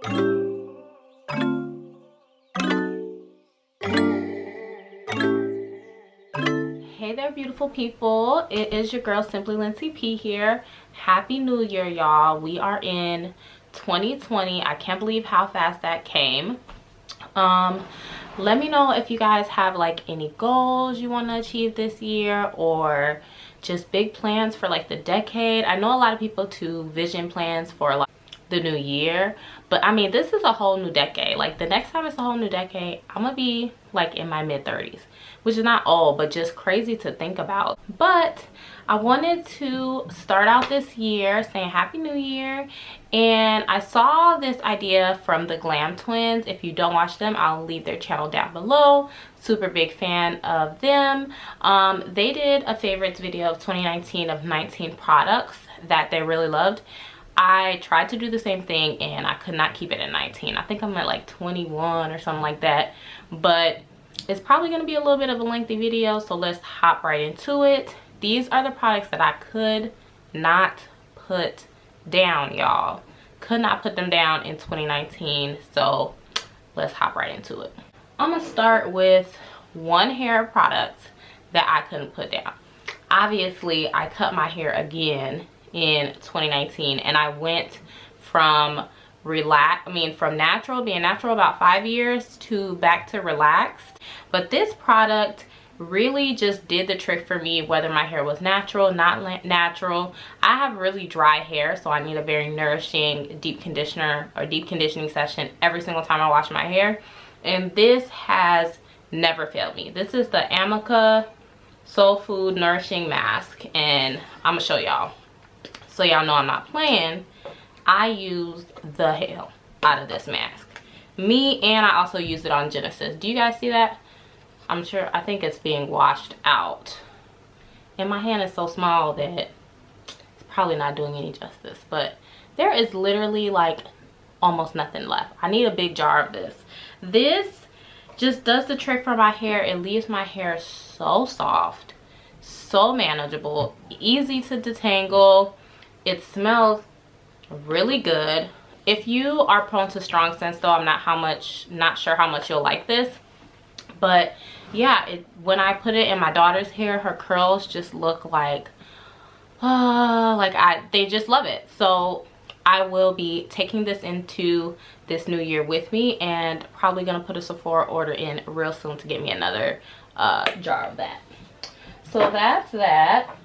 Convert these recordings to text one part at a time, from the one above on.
Hey there, beautiful people. It is your girl Simply Lindsay P here. Happy New Year, y'all. We are in 2020. I can't believe how fast that came. Let me know if you guys have like any goals you want to achieve this year, or just big plans for like the decade. I know a lot of people do vision plans for like the new year, but I mean, this is a whole new decade. Like the next time it's a whole new decade, I'm gonna be like in my mid-30s, which is not old, but just crazy to think about. But I wanted to start out this year saying Happy New Year, and I saw this idea from the Glam Twins. If you don't watch them, I'll leave their channel down below. Super big fan of them. They did a favorites video of 2019 of 19 products that they really loved. I tried to do the same thing and I could not keep it at 19. I think I'm at like 21 or something like that, but it's probably going to be a little bit of a lengthy video, so let's hop right into it. These are the products that I could not put down, y'all. Could not put them down in 2019, so let's hop right into it. I'm gonna start with one hair product that I couldn't put down. Obviously, I cut my hair again in 2019, and I went from from natural, being natural about 5 years, to back to relaxed. But this product really just did the trick for me, whether my hair was natural, not natural. I have really dry hair, so I need a very nourishing deep conditioner or deep conditioning session every single time I wash my hair, and this has never failed me. This is the Amica Soul Food Nourishing Mask, and I'm gonna show y'all so y'all know I'm not playing. I used the hell out of this mask. And I also used it on Genesis. Do you guys see that? I think it's being washed out. And my hand is so small that it's probably not doing any justice. But there is literally like almost nothing left. I need a big jar of this. This just does the trick for my hair. It leaves my hair so soft, so manageable, easy to detangle. It smells really good. If you are prone to strong scents though, I'm not sure how much you'll like this. But yeah, when I put it in my daughter's hair, her curls just look like they just love it. So I will be taking this into this new year with me, and probably gonna put a Sephora order in real soon to get me another jar of that. So that's that.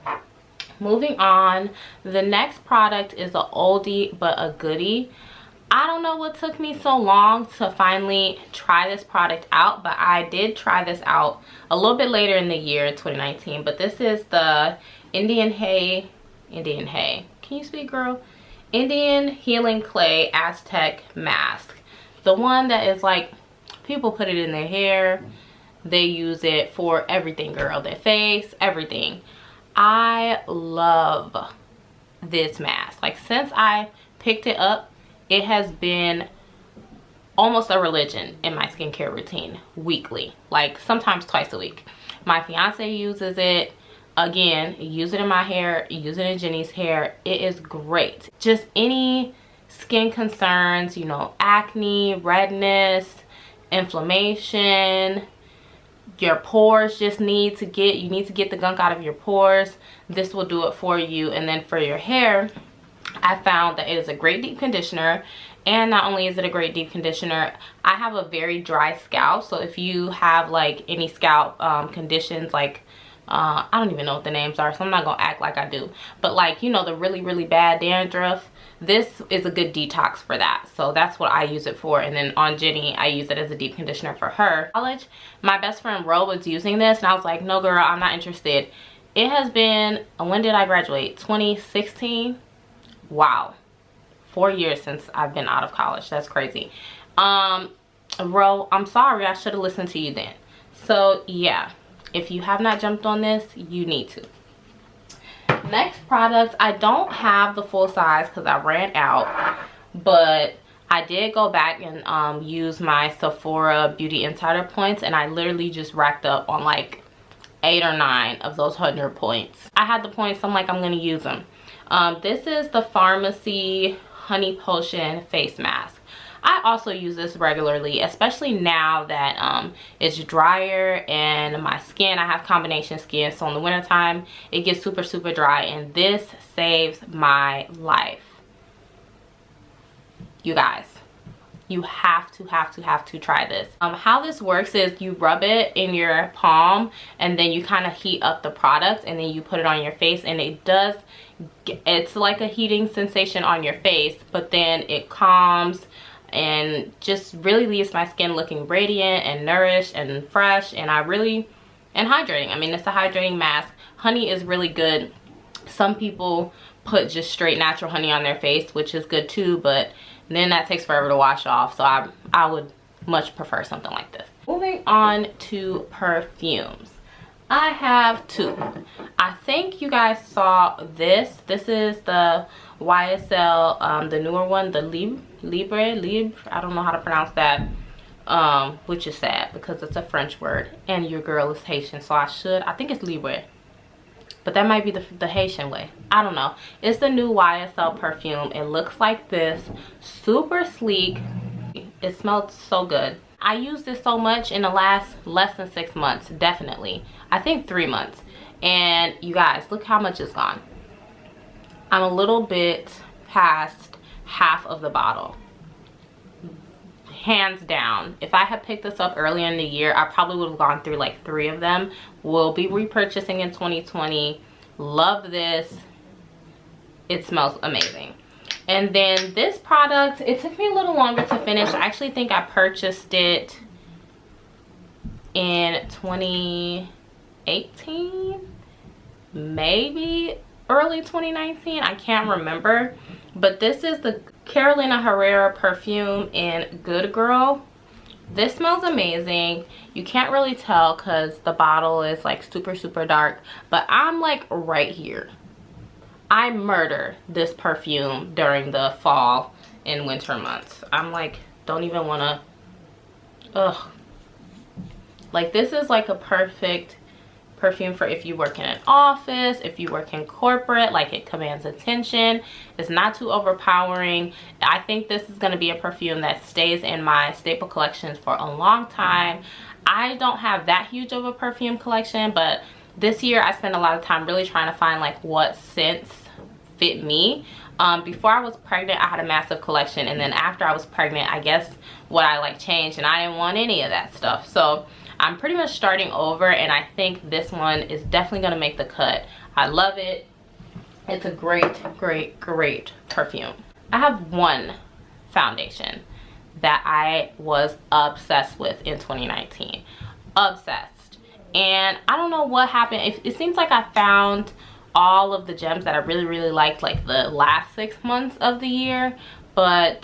Moving on, the next product is an oldie but a goodie. I don't know what took me so long to finally try this product out, but I did try this out a little bit later in the year, 2019. But this is the Indian can you speak, girl? Indian Healing Clay Aztec Mask. The one that is like, people put it in their hair, they use it for everything, girl. Their face, everything. I love this mask. Like, since I picked it up, it has been almost a religion in my skincare routine weekly, like sometimes twice a week. My fiance uses it. Again, use it in my hair, use it in Jenny's hair. It is great. Just any skin concerns, you know, acne, redness, inflammation, your pores just you need to get the gunk out of your pores. This will do it for you. And then for your hair, I found that it is a great deep conditioner. And not only is it a great deep conditioner, I have a very dry scalp. So if you have like any scalp conditions, like I don't even know what the names are, so I'm not gonna act like I do, but like, you know, the really bad dandruff, this is a good detox for that. So that's what I use it for. And then on Jenny, I use it as a deep conditioner for her. College, my best friend Ro was using this, and I was like, no girl, I'm not interested. It has been, when did I graduate? 2016. Wow, 4 years since I've been out of college. That's crazy. Ro, I'm sorry, I should have listened to you then. So yeah, if you have not jumped on this, you need to. Next product, I don't have the full size because I ran out, but I did go back and use my Sephora Beauty Insider points, and I literally just racked up on like 8 or 9 of those 100 points. I had the points, so I'm like, I'm gonna use them. This is the Pharmacy Honey Potion Face Mask. I also use this regularly, especially now that it's drier and my skin, I have combination skin, so in the wintertime it gets super dry, and this saves my life. You guys, you have to try this. How this works is you rub it in your palm and then you kind of heat up the product and then you put it on your face, and it's like a heating sensation on your face, but then it calms and just really leaves my skin looking radiant and nourished and fresh, and hydrating. I mean, it's a hydrating mask. Honey is really good. Some people put just straight natural honey on their face, which is good too, but then that takes forever to wash off, so I would much prefer something like this. Moving on to perfumes. I have two. I think you guys saw this. This is the YSL, the newer one, the Libre, I don't know how to pronounce that, which is sad because it's a French word and your girl is Haitian, so I think it's Libre. But that might be the Haitian way. I don't know. It's the new YSL perfume. It looks like this. Super sleek. It smells so good. I used this so much in the last less than 6 months. Definitely. I think 3 months. And you guys, look how much is gone. I'm a little bit past half of the bottle. Hands down. If I had picked this up earlier in the year, I probably would have gone through like 3 of them. Will be repurchasing in 2020. Love this. It smells amazing. And then this product, it took me a little longer to finish. I actually think I purchased it in 2018, maybe early 2019. I can't remember. But this is the Carolina Herrera perfume in Good Girl. This smells amazing. You can't really tell because the bottle is like super dark, but I'm like right here. I murder this perfume during the fall and winter months. I'm like, don't even want to, like, this is like a perfect perfume for if you work in an office, if you work in corporate. Like, it commands attention. It's not too overpowering. I think this is going to be a perfume that stays in my staple collections for a long time. I don't have that huge of a perfume collection, but this year I spent a lot of time really trying to find like what scents fit me. Before I was pregnant, I had a massive collection, and then after I was pregnant, I guess what I like changed, and I didn't want any of that stuff. So I'm pretty much starting over, and I think this one is definitely going to make the cut. I love it. It's a great perfume. I have one foundation that I was obsessed with in 2019. Obsessed. And I don't know what happened. It seems like I found all of the gems that I really liked like the last 6 months of the year, but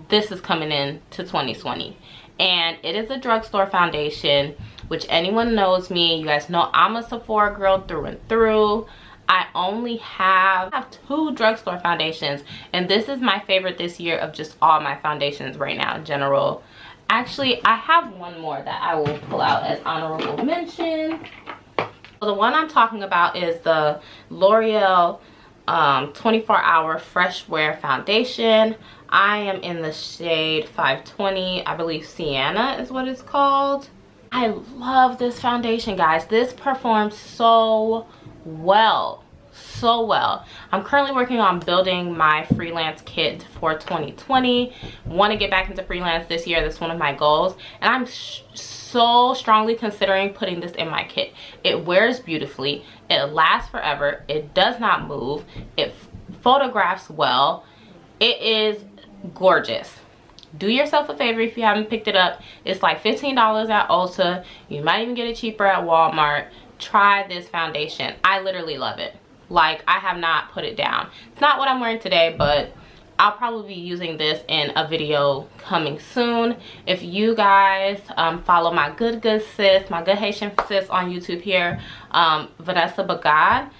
this is coming in to 2020. And it is a drugstore foundation, which anyone knows me, you guys know I'm a Sephora girl through and through. I only have 2 drugstore foundations, and this is my favorite this year of just all my foundations right now in general. Actually, I have one more that I will pull out as honorable mention. So the one I'm talking about is the L'Oreal 24-Hour Fresh Wear Foundation. I am in the shade 520. I believe Sienna is what it's called. I love this foundation, guys. This performs so well. So well. I'm currently working on building my freelance kit for 2020. Want to get back into freelance this year. That's one of my goals. And I'm so strongly considering putting this in my kit. It wears beautifully. It lasts forever. It does not move. It photographs well. It is gorgeous. Do yourself a favor if you haven't picked it up. It's like $15 at Ulta. You might even get it cheaper at Walmart. Try this foundation. I literally love it. Like, I have not put it down. It's not what I'm wearing today, but I'll probably be using this in a video coming soon. If you guys follow my good sis, my good Haitian sis on YouTube here, Vanessa Bagad,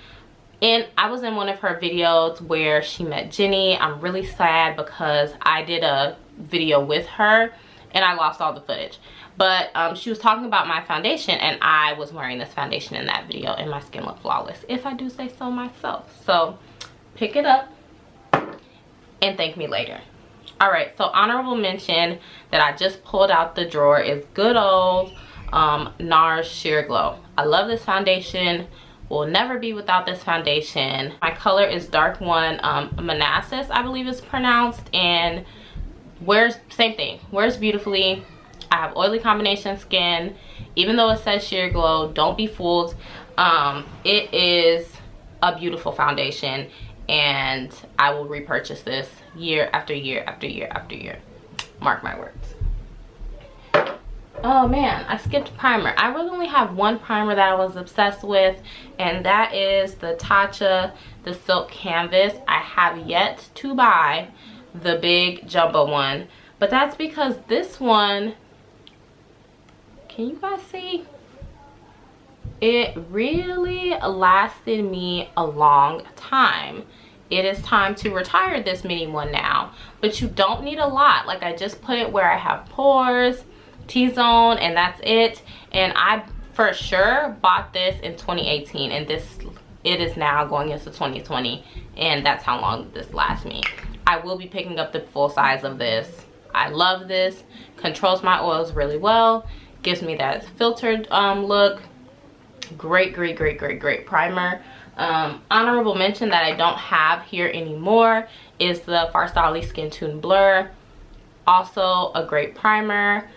and I was in one of her videos where she met Jenny. I'm really sad because I did a video with her and I lost all the footage. But she was talking about my foundation, and I was wearing this foundation in that video, and my skin looked flawless, if I do say so myself. So pick it up and thank me later. All right, so honorable mention that I just pulled out the drawer is good old NARS Sheer Glow. I love this foundation. Will never be without this foundation. My color is dark one, Manassas, I believe it's pronounced, and wears, same thing, wears beautifully. I have oily combination skin. Even though it says Sheer Glow, don't be fooled. It is a beautiful foundation, and I will repurchase this year after year after year after year. Mark my words. Oh man, I skipped primer. I really only have one primer that I was obsessed with, and that is the Tatcha, the Silk Canvas. I have yet to buy the big jumbo one, but that's because this one, can you guys see? It really lasted me a long time. It is time to retire this mini one now, but you don't need a lot. Like, I just put it where I have pores, T-zone, and that's it. And I for sure bought this in 2018, and it is now going into 2020, and that's how long this lasts me. I will be picking up the full size of this. I love this. Controls my oils really well, gives me that filtered look. Great primer. Honorable mention that I don't have here anymore is the Farsali Skin Tune Blur. Also a great primer.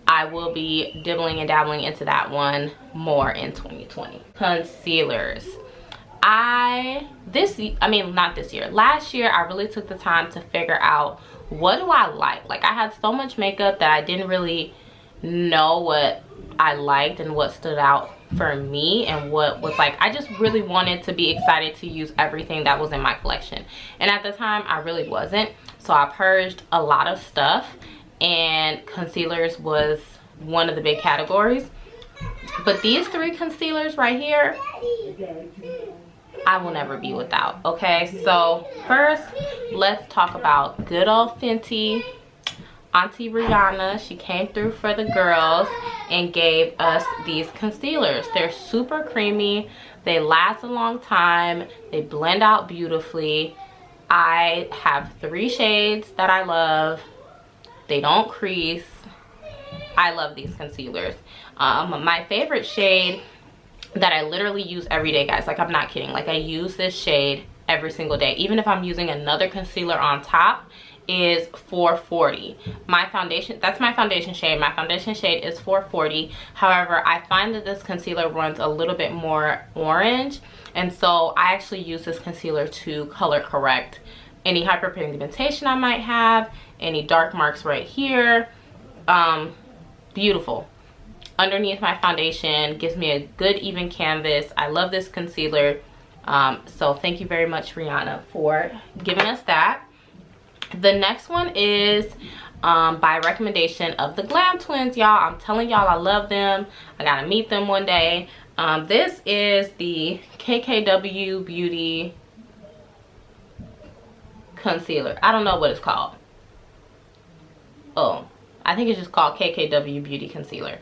I will be dibbling and dabbling into that one more in 2020. Concealers. Last year I really took the time to figure out, what do I like? Like, I had so much makeup that I didn't really know what I liked and what stood out for me, and what was like, I just really wanted to be excited to use everything that was in my collection, and at the time I really wasn't. So I purged a lot of stuff, and concealers was one of the big categories. But these three concealers right here, I will never be without. Okay, so first let's talk about good old Fenty. Auntie Rihanna, she came through for the girls and gave us these concealers. They're super creamy, they last a long time, they blend out beautifully. I have 3 shades that I love. They don't crease. I love these concealers. My favorite shade that I literally use every day, guys, like, I'm not kidding, like, I use this shade every single day, even if I'm using another concealer on top, is 440. My foundation, that's my foundation shade. My foundation shade is 440. However, I find that this concealer runs a little bit more orange, and so I actually use this concealer to color correct any hyperpigmentation I might have, any dark marks right here. Beautiful. Underneath my foundation, gives me a good even canvas. I love this concealer. So thank you very much, Rihanna, for giving us that. The next one is by recommendation of the Glam Twins, y'all. I'm telling y'all, I love them. I gotta meet them one day. This is the KKW Beauty concealer. I don't know what it's called. Oh, I think it's just called KKW Beauty Concealer.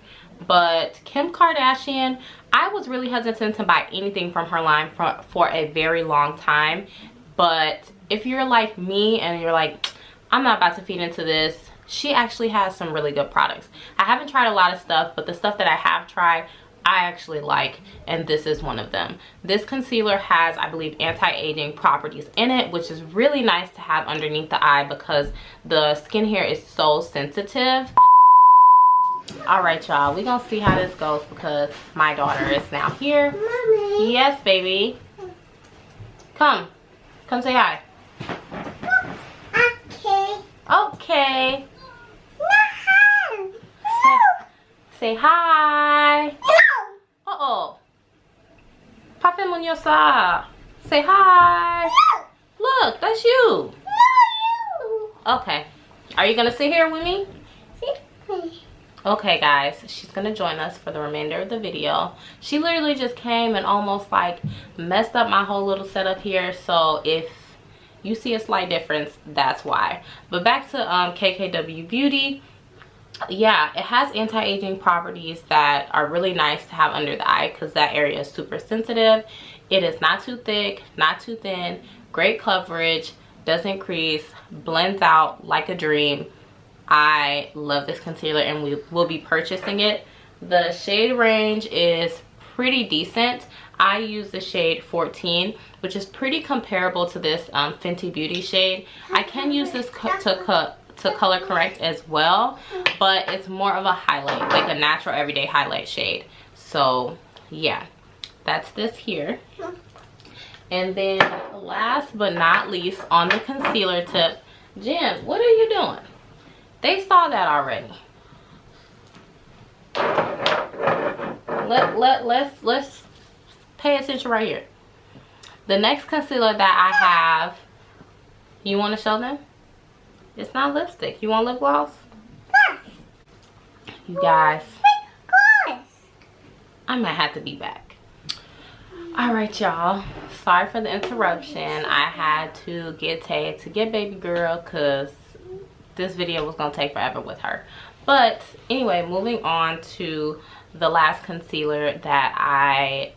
But Kim Kardashian, I was really hesitant to buy anything from her line for a very long time. But if you're like me and you're like, I'm not about to feed into this, she actually has some really good products. I haven't tried a lot of stuff, but the stuff that I have tried, I actually like, and this is one of them. This concealer has, I believe, anti-aging properties in it, which is really nice to have underneath the eye because the skin here is so sensitive. All right, y'all, we're gonna see how this goes because my daughter is now here. Mommy. Yes, baby. Come say hi. Okay. Okay. No. Say hi. No. Uh-oh. Pafe Muñoz. Say hi. No. Look, that's you. No, you. Okay. Are you gonna sit here with me? Sit. Okay, guys, she's gonna join us for the remainder of the video. She literally just came and almost like messed up my whole little setup here, so if you see a slight difference, that's why. But back to KKW Beauty. Yeah, it has anti-aging properties that are really nice to have under the eye because that area is super sensitive. It is not too thick, not too thin, great coverage, doesn't crease, blends out like a dream. I love this concealer and we will be purchasing it. The shade range is pretty decent. I use the shade 14, which is pretty comparable to this Fenty Beauty shade. I can use this to color correct as well, but it's more of a highlight, like a natural everyday highlight shade. So yeah, that's this here. And then last but not least, on the concealer tip, Jen, what are you doing? They saw that already. Let's pay attention right here. The next concealer that I have, you want to show them? It's not lipstick. You want lip gloss? You guys, I might have to be back. All right, y'all. Sorry for the interruption. I had to get Tay to get baby girl because this video was gonna take forever with her. But anyway, moving on to the last concealer that I,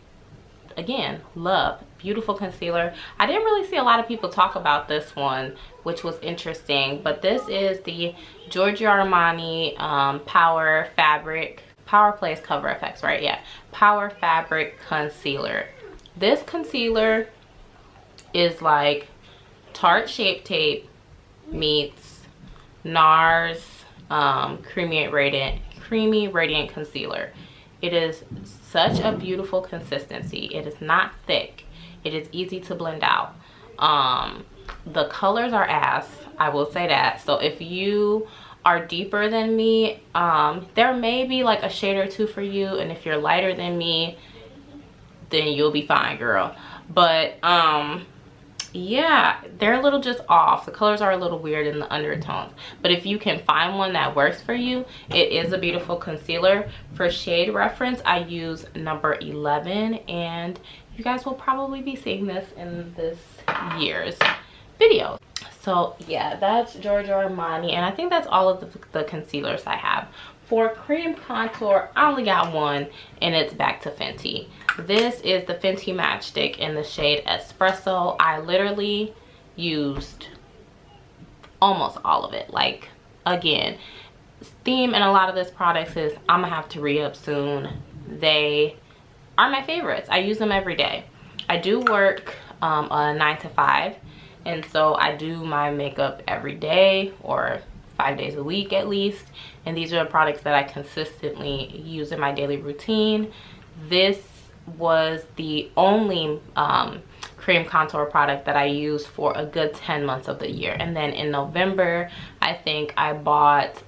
again, love. Beautiful concealer. I didn't really see a lot of people talk about this one, which was interesting, but this is the Giorgio Armani Power Place Cover Effects, right? Yeah, Power Fabric Concealer. This concealer is like Tarte Shape Tape meets NARS Creamy Radiant Concealer. It is such a beautiful consistency. It is not thick. It is easy to blend out. The colors are ass, I will say that. So if you are deeper than me, there may be like a shade or two for you, and if you're lighter than me, then you'll be fine, girl. But yeah, they're a little just off. The colors are a little weird in the undertones, but if you can find one that works for you, it is a beautiful concealer. For shade reference, I use number 11, and you guys will probably be seeing this in this year's video. So yeah, that's Giorgio Armani, and I think that's all of the concealers I have. For cream contour, I only got one, and it's back to Fenty. This is the Fenty Matchstick in the shade Espresso. I literally used almost all of it. Like, again, theme in a lot of this products is I'm gonna have to re-up soon. They are my favorites. I use them every day. I do work a 9 to 5, and so I do my makeup every day or 5 days a week at least, and these are the products that I consistently use in my daily routine. This was the only cream contour product that I used for a good 10 months of the year, and then in November I think I bought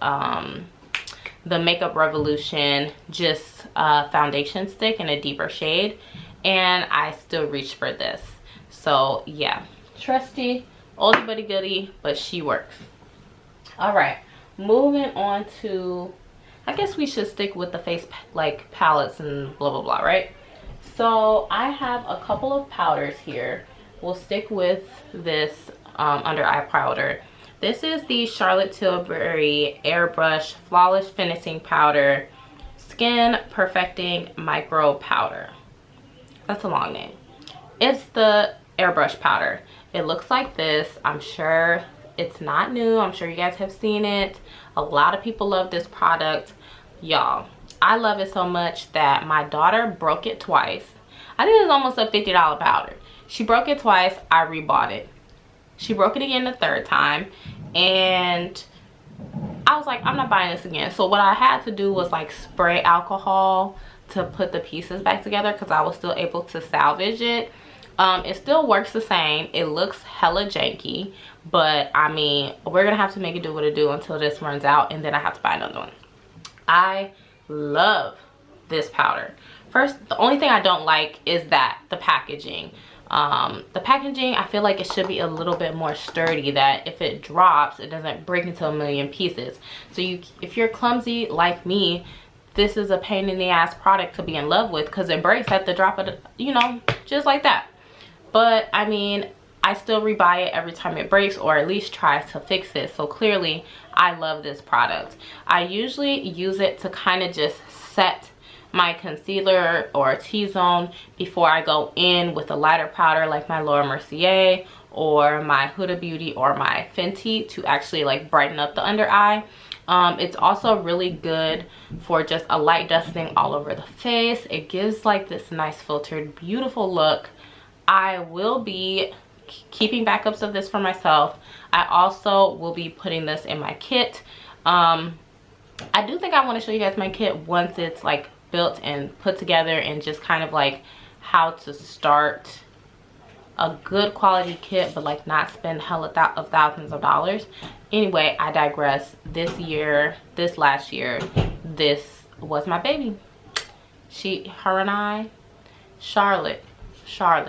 the Makeup Revolution just foundation stick in a deeper shade, and I still reach for this. So yeah, trusty oldie but goodie, but she works. All right, moving on to, I guess we should stick with the face like palettes and blah blah blah, right? So I have a couple of powders here. We'll stick with this under eye powder. This is the Charlotte Tilbury Airbrush Flawless Finishing Powder Skin Perfecting Micro Powder. That's a long name. It's the airbrush powder. It looks like this. I'm sure it's not new. I'm sure you guys have seen it. A lot of people love this product. Y'all, I love it so much that my daughter broke it twice. I think it's almost a $50 powder. She broke it twice. I rebought it. She broke it again the third time, and I was like, I'm not buying this again. So what I had to do was like spray alcohol to put the pieces back together, because I was still able to salvage it. It still works the same. It looks hella janky, but I mean, we're gonna have to make it do what it do until this runs out, and then I have to buy another one. I love this powder. First, the only thing I don't like is that the packaging. The packaging, I feel like it should be a little bit more sturdy, that if it drops, it doesn't break into a million pieces. So if you're clumsy like me, this is a pain in the ass product to be in love with, because it breaks at the drop of the, you know, just like that. But I mean, I still rebuy it every time it breaks, or at least try to fix it. So clearly I love this product. I usually use it to kind of just set my concealer or T-zone before I go in with a lighter powder like my Laura Mercier or my Huda Beauty or my Fenty to actually like brighten up the under eye. It's also really good for just a light dusting all over the face. It gives like this nice filtered beautiful look. I will be keeping backups of this for myself. I also will be putting this in my kit. I do think I want to show you guys my kit once it's like built and put together, and just kind of like how to start a good quality kit but like not spend hella of thousands of dollars. Anyway, I digress. This last year, this was my baby. Her and I, Charlotte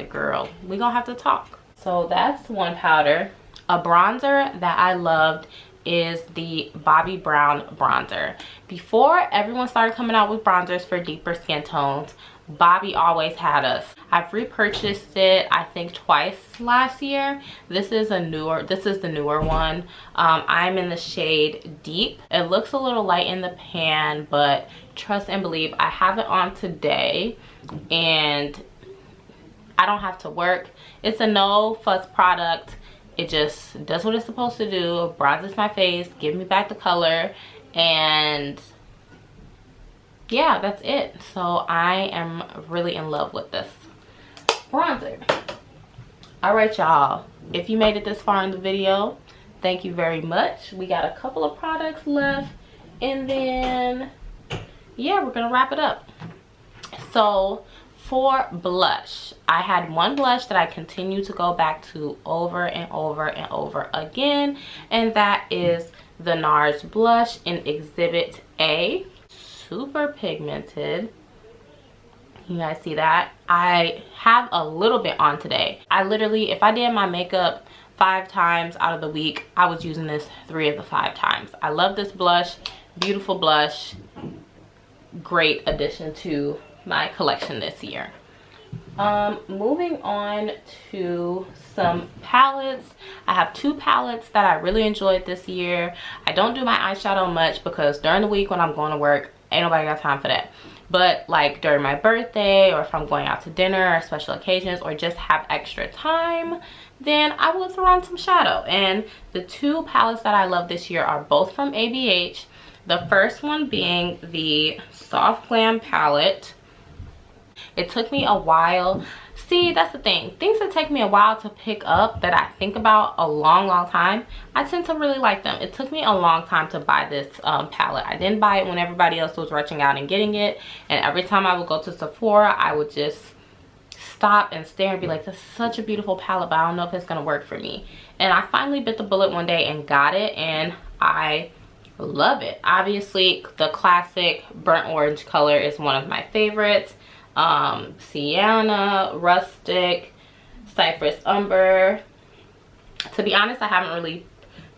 girl, we gonna have to talk. So that's one powder. A bronzer that I loved is the Bobbi Brown bronzer. Before everyone started coming out with bronzers for deeper skin tones, Bobbi always had us. I've repurchased it I think twice last year. This is the newer one. I'm in the shade Deep. It looks a little light in the pan, but trust and believe, I have it on today and I don't have to work. It's a no fuss product. It just does what it's supposed to do, bronzes my face, give me back the color, and yeah, that's it. So I am really in love with this bronzer. All right, y'all, if you made it this far in the video, thank you very much. We got a couple of products left, and then yeah, we're gonna wrap it up. So for blush, I had one blush that I continue to go back to over and over and over again, and that is the NARS blush in Exhibit A. Super pigmented. You guys see that? I have a little bit on today. I literally, if I did my makeup 5 times out of the week, I was using this 3 of the 5 times. I love this blush. Beautiful blush. Great addition to my collection this year. Moving on to some palettes. I have 2 palettes that I really enjoyed this year. I don't do my eyeshadow much because during the week when I'm going to work, ain't nobody got time for that. But like during my birthday, or if I'm going out to dinner or special occasions, or just have extra time, then I will throw on some shadow. And the 2 palettes that I love this year are both from ABH. The first one being the Soft Glam palette. It took me a while. See, that's the thing. Things that take me a while to pick up, that I think about a long time, I tend to really like them. It took me a long time to buy this palette. I didn't buy it when everybody else was rushing out and getting it. And every time I would go to Sephora, I would just stop and stare and be like, this is such a beautiful palette, but I don't know if it's going to work for me. And I finally bit the bullet one day and got it, and I love it. Obviously, the classic burnt orange color is one of my favorites. Sienna, Rustic, Cypress Umber. To be honest, I haven't really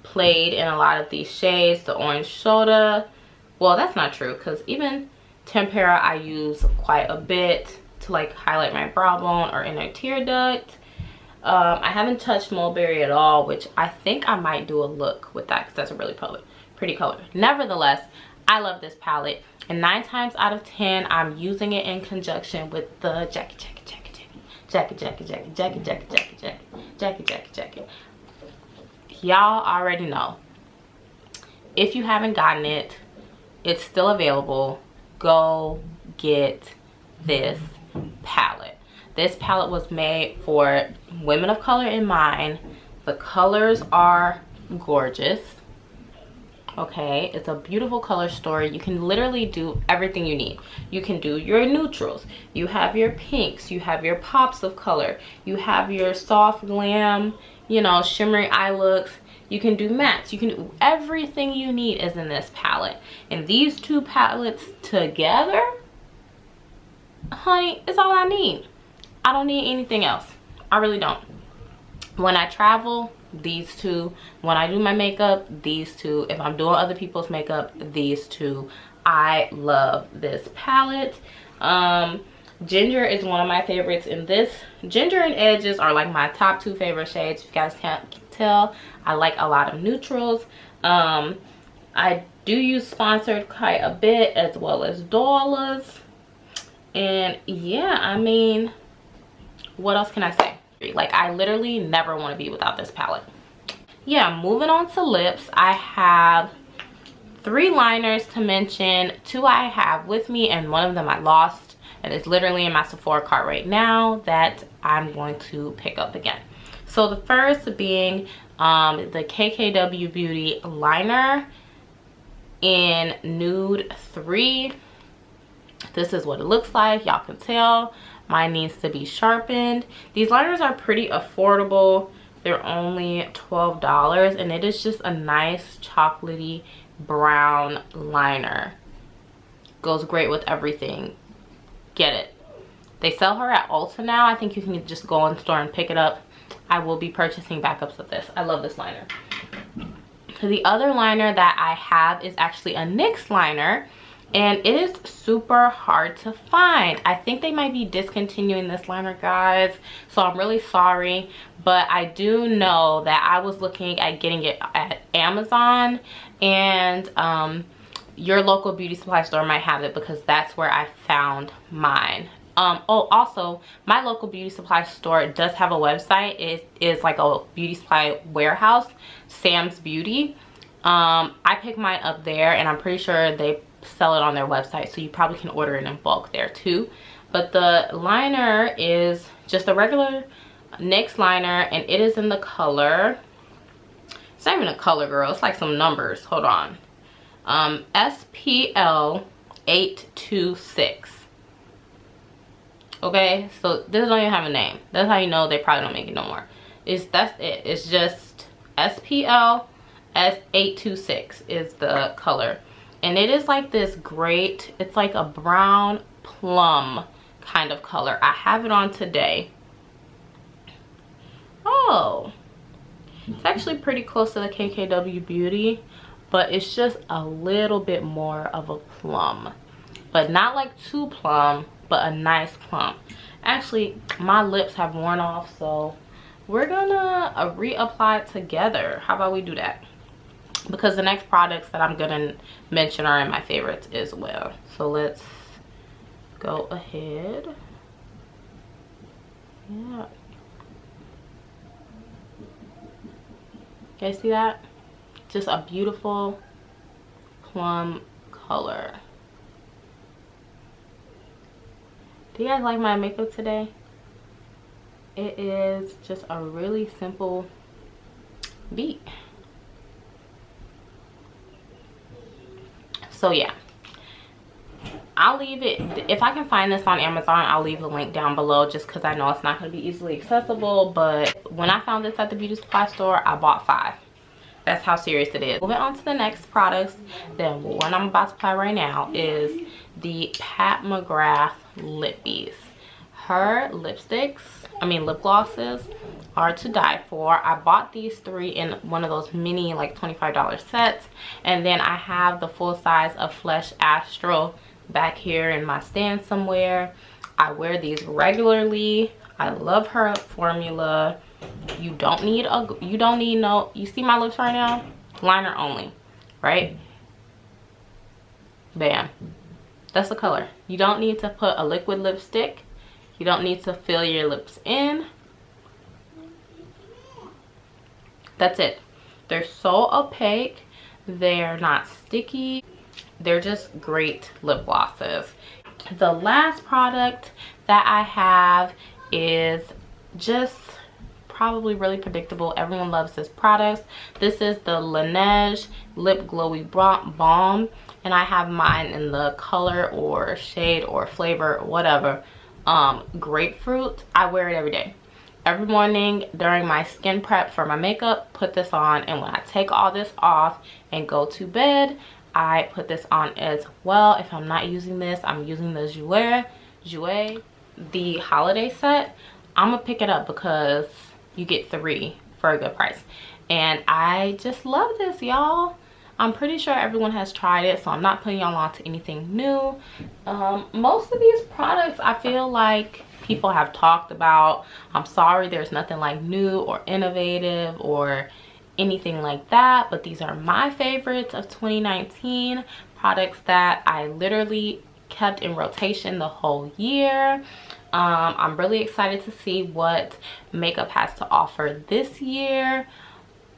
played in a lot of these shades. The Orange Soda, well, that's not true, because even Tempera I use quite a bit to like highlight my brow bone or inner tear duct. I haven't touched Mulberry at all, which I think I might do a look with that because that's a really pretty color. Nevertheless, I love this palette, and 9 times out of 10 I'm using it in conjunction with the Jackie. Y'all already know. If you haven't gotten it, it's still available. Go get this palette. This palette was made for women of color in mind. The colors are gorgeous. Okay, it's a beautiful color story. You can literally do everything you need. You can do your neutrals, you have your pinks, you have your pops of color, you have your soft glam, you know, shimmery eye looks. You can do mattes. You can do everything you need is in this palette. And these 2 palettes together, honey, it's all I need. I don't need anything else. I really don't. When I travel, these 2. When I do my makeup, these 2. If I'm doing other people's makeup, these 2. I love this palette. Ginger is one of my favorites in this. Ginger and Edges are like my top 2 favorite shades. If you guys can't tell, I like a lot of neutrals. I do use Sponsored quite a bit, as well as Dolla's. And yeah, I mean, what else can I say? Like, I literally never want to be without this palette. Yeah, moving on to lips, I have 3 liners to mention. 2 I have with me and one of them I lost, and it's literally in my Sephora cart right now that I'm going to pick up again. So the first being the KKW Beauty liner in nude 3. This is what it looks like. Y'all can tell mine needs to be sharpened. These liners are pretty affordable. They're only $12, and it is just a nice chocolatey brown liner. Goes great with everything. Get it. They sell her at Ulta now. I think you can just go in the store and pick it up. I will be purchasing backups of this. I love this liner. The other liner that I have is actually a NYX liner, and it is super hard to find. I think they might be discontinuing this liner, guys, so I'm really sorry, but I do know that I was looking at getting it at Amazon, and your local beauty supply store might have it because that's where I found mine. Oh, also, my local beauty supply store does have a website. It is like a beauty supply warehouse, Sam's Beauty. I picked mine up there, and I'm pretty sure they sell it on their website, so you probably can order it in bulk there too. But the liner is just a regular NYX liner, and it is in the color, it's not even a color, girl, it's like some numbers. Hold on. SPL 826. Okay, so this don't even have a name. That's how you know they probably don't make it no more. That's it. It's just SPL S826 is the color, and it is like this great, it's like a brown plum kind of color. I have it on today. Oh, it's actually pretty close to the KKW Beauty, but it's just a little bit more of a plum, but not like too plum, but a nice plum. Actually, my lips have worn off, so we're gonna reapply it together. How about we do that? Because the next products that I'm gonna mention are in my favorites as well. So let's go ahead. Yeah. You guys see that? Just a beautiful plum color. Do you guys like my makeup today? It is just a really simple beat. So yeah, I'll leave it, if I can find this on Amazon, I'll leave the link down below, just because I know it's not going to be easily accessible. But when I found this at the beauty supply store, I bought 5. That's how serious it is. Moving on to the next products, then one I'm about to apply right now is the Pat McGrath Lippies. Her lipsticks, lip glosses are to die for. I bought these 3 in one of those mini like $25 sets, and then I have the full size of Flesh Astral back here in my stand somewhere. I wear these regularly. I love her formula. You don't need no, you see my lips right now? Liner only, right? Bam. That's the color. You don't need to put a liquid lipstick. You don't need to fill your lips in. That's it. They're so opaque. They're not sticky. They're just great lip glosses. The last product that I have is just probably really predictable. Everyone loves this product. This is the Laneige Lip Glowy Balm, and I have mine in the color or shade or flavor, whatever, grapefruit. I wear it every day. Every morning during my skin prep for my makeup, put this on, and when I take all this off and go to bed, I put this on as well. If I'm not using this, I'm using the Jouer, the holiday set. I'm gonna pick it up because you get 3 for a good price, and I just love this, y'all. I'm pretty sure everyone has tried it, so I'm not putting y'all on to anything new. Most of these products I feel like people have talked about. I'm sorry, there's nothing like new or innovative or anything like that, but these are my favorites of 2019, products that I literally kept in rotation the whole year. I'm really excited to see what makeup has to offer this year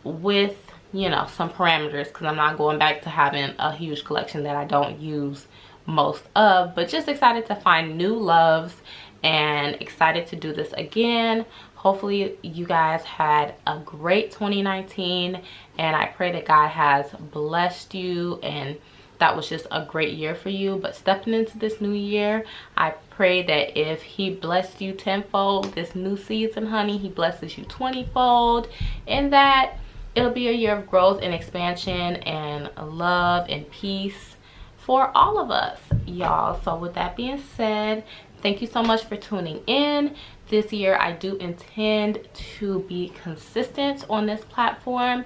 with, you know, some parameters, because I'm not going back to having a huge collection that I don't use most of, but just excited to find new loves and excited to do this again. Hopefully you guys had a great 2019, and I pray that God has blessed you and that was just a great year for you. But stepping into this new year, I pray that if he blessed you tenfold this new season, honey, he blesses you 20-fold, and that it'll be a year of growth and expansion and love and peace for all of us, y'all. So with that being said, thank you so much for tuning in. This year I do intend to be consistent on this platform,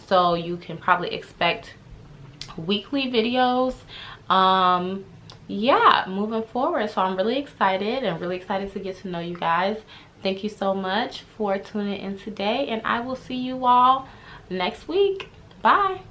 so you can probably expect weekly videos, yeah, moving forward. So I'm really excited to get to know you guys. Thank you so much for tuning in today, and I will see you all next week. Bye.